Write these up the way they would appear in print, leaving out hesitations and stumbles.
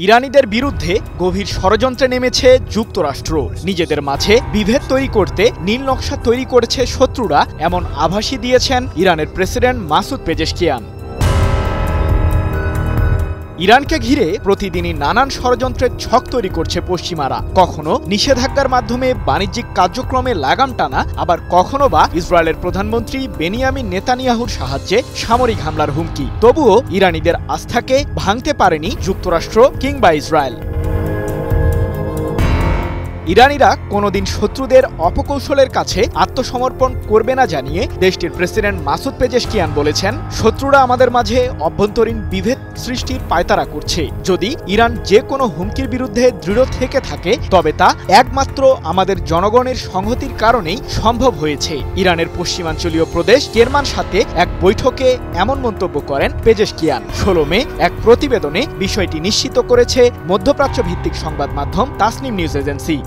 ইরানিদের বিরুদ্ধে গভীর ষড়যন্ত্রে নেমেছে যুক্তরাষ্ট্র। নিজেদের মাঝে বিভেদ তৈরি করতে নীল নকশা তৈরি করেছে শত্রুরা, এমন আভাসই দিয়েছেন ইরানের প্রেসিডেন্ট মাসুদ পেজেশকিয়ান। ইরানকে ঘিরে প্রতিদিনই নানান ষড়যন্ত্রের ছক তৈরি করছে পশ্চিমারা। কখনো নিষেধাজ্ঞার মাধ্যমে বাণিজ্যিক কার্যক্রমে লাগাম টানা, আবার কখনো বা ইসরায়েলের প্রধানমন্ত্রী বেনিয়ামিন নেতানিয়াহুর সাহায্যে সামরিক হামলার হুমকি। তবুও ইরানিদের আস্থাকে ভাঙতে পারেনি যুক্তরাষ্ট্র কিংবা ইসরায়েল। ইরানিরা কোনোদিন শত্রুদের অপকৌশলের কাছে আত্মসমর্পণ করবে না জানিয়ে দেশটির প্রেসিডেন্ট মাসুদ পেজেশকিয়ান বলেছেন, শত্রুরা আমাদের মাঝে অভ্যন্তরীণ বিভেদ সৃষ্টির পায়তারা করছে। যদি ইরান যে কোনো হুমকির বিরুদ্ধে দৃঢ় থেকে থাকে, তবে তা একমাত্র আমাদের জনগণের সংহতির কারণেই সম্ভব হয়েছে। ইরানের পশ্চিমাঞ্চলীয় প্রদেশ কেরমানশাতে এক বৈঠকে এমন মন্তব্য করেন পেজেশকিয়ান। 16 মে এক প্রতিবেদনে বিষয়টি নিশ্চিত করেছে মধ্যপ্রাচ্য ভিত্তিক সংবাদ মাধ্যম তাসনিম নিউজ এজেন্সি।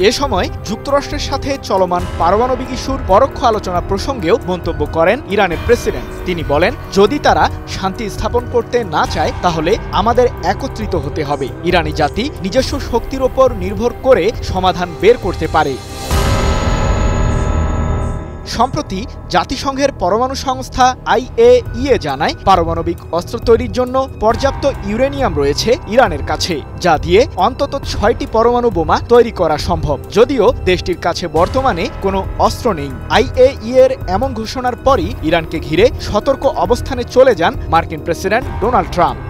এ সময় যুক্তরাষ্ট্রের সাথে চলমান পারমাণবিক ইস্যুর পরোক্ষ আলোচনা প্রসঙ্গেও মন্তব্য করেন ইরানের প্রেসিডেন্ট। তিনি বলেন, যদি তারা শান্তি স্থাপন করতে না চায়, তাহলে আমাদের একত্রিত হতে হবে। ইরানি জাতি নিজস্ব শক্তির ওপর নির্ভর করে সমাধান বের করতে পারে। সম্প্রতি জাতিসংঘের পরমাণু সংস্থা IAEA জানায়, পারমাণবিক অস্ত্র তৈরির জন্য পর্যাপ্ত ইউরেনিয়াম রয়েছে ইরানের কাছে, যা দিয়ে অন্তত 6টি পরমাণু বোমা তৈরি করা সম্ভব। যদিও দেশটির কাছে বর্তমানে কোনো অস্ত্র নেই। IAEA এর এমন ঘোষণার পরই ইরানকে ঘিরে সতর্ক অবস্থানে চলে যান মার্কিন প্রেসিডেন্ট ডোনাল্ড ট্রাম্প।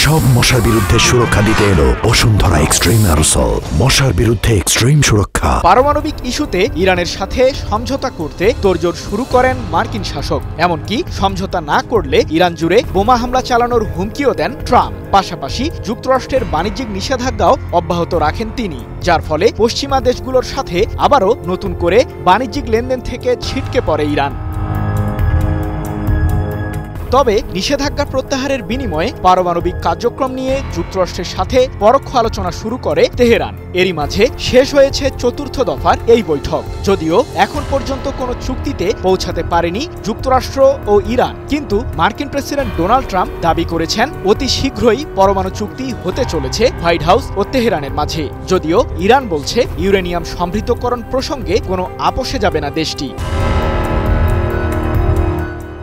সব মশার বিরুদ্ধে সুরক্ষা দিতে এলো বসুন্ধরা এক্সট্রিম অ্যারোসল, মশার বিরুদ্ধে এক্সট্রিম সুরক্ষা। পারমাণবিক ইস্যুতে ইরানের সাথে সমঝোতা করতে তোড়জোড় শুরু করেন মার্কিন শাসক। এমনকি সমঝোতা না করলে ইরান জুড়ে বোমা হামলা চালানোর হুমকিও দেন ট্রাম্প। পাশাপাশি যুক্তরাষ্ট্রের বাণিজ্যিক নিষেধাজ্ঞাও অব্যাহত রাখেন তিনি, যার ফলে পশ্চিমা দেশগুলোর সাথে আবারও নতুন করে বাণিজ্যিক লেনদেন থেকে ছিটকে পড়ে ইরান। তবে নিষেধাজ্ঞা প্রত্যাহারের বিনিময়ে পারমাণবিক কার্যক্রম নিয়ে যুক্তরাষ্ট্রের সাথে পরোক্ষ আলোচনা শুরু করে তেহরান। এরই মাঝে শেষ হয়েছে 4র্থ দফার এই বৈঠক। যদিও এখন পর্যন্ত কোনো চুক্তিতে পৌঁছাতে পারেনি যুক্তরাষ্ট্র ও ইরান, কিন্তু মার্কিন প্রেসিডেন্ট ডোনাল্ড ট্রাম্প দাবি করেছেন, অতি শীঘ্রই পরমাণু চুক্তি হতে চলেছে হোয়াইট হাউস ও তেহরানের মাঝে। যদিও ইরান বলছে, ইউরেনিয়াম সমৃদ্ধকরণ প্রসঙ্গে কোনো আপোষে যাবে না দেশটি।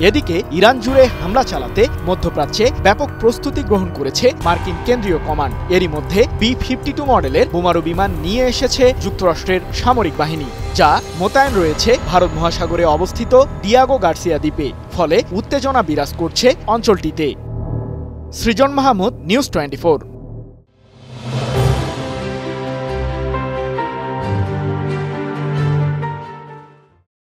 এদিকে ইরান জুড়ে হামলা চালাতে মধ্যপ্রাচ্যে ব্যাপক প্রস্তুতি গ্রহণ করেছে মার্কিন কেন্দ্রীয় কমান্ড। এরই মধ্যে B-52 মডেলের বোমারু বিমান নিয়ে এসেছে যুক্তরাষ্ট্রের সামরিক বাহিনী, যা মোতায়েন রয়েছে ভারত মহাসাগরে অবস্থিত ডিয়াগো গার্সিয়া দ্বীপে। ফলে উত্তেজনা বিরাজ করছে অঞ্চলটিতে। সৃজন মাহমুদ, নিউজ 24।